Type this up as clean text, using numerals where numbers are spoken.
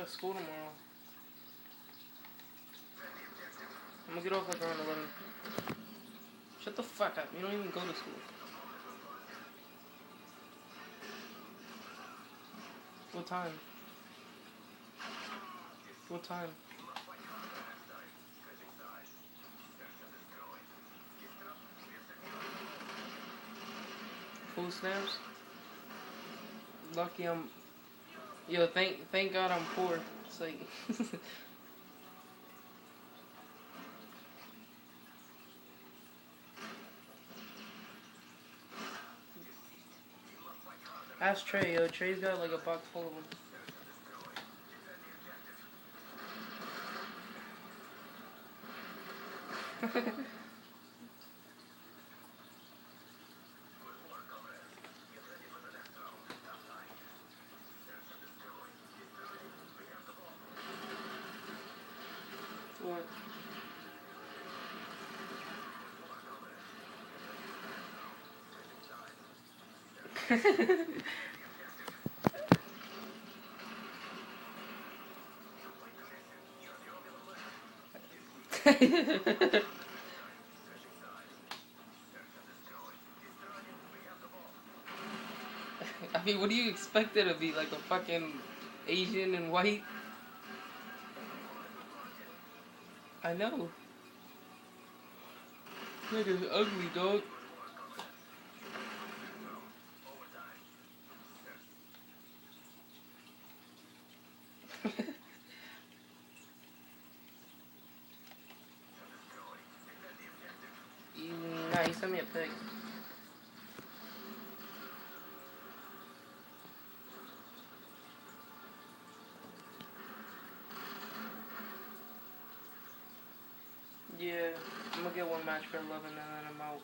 got school tomorrow. I'm gonna get off like around 11. Shut the fuck up. You don't even go to school. What time? What time? Food stamps? Lucky I'm... Yo, thank God I'm poor. It's like... Ask Trey, yo. Trey's got like a box full of them. What? I mean, what do you expect it to be? Like a fucking Asian and white? I know. Nigga's ugly, dog. Nah, he sent me a pic. Yeah, I'm gonna get one match for 11 and then I'm out.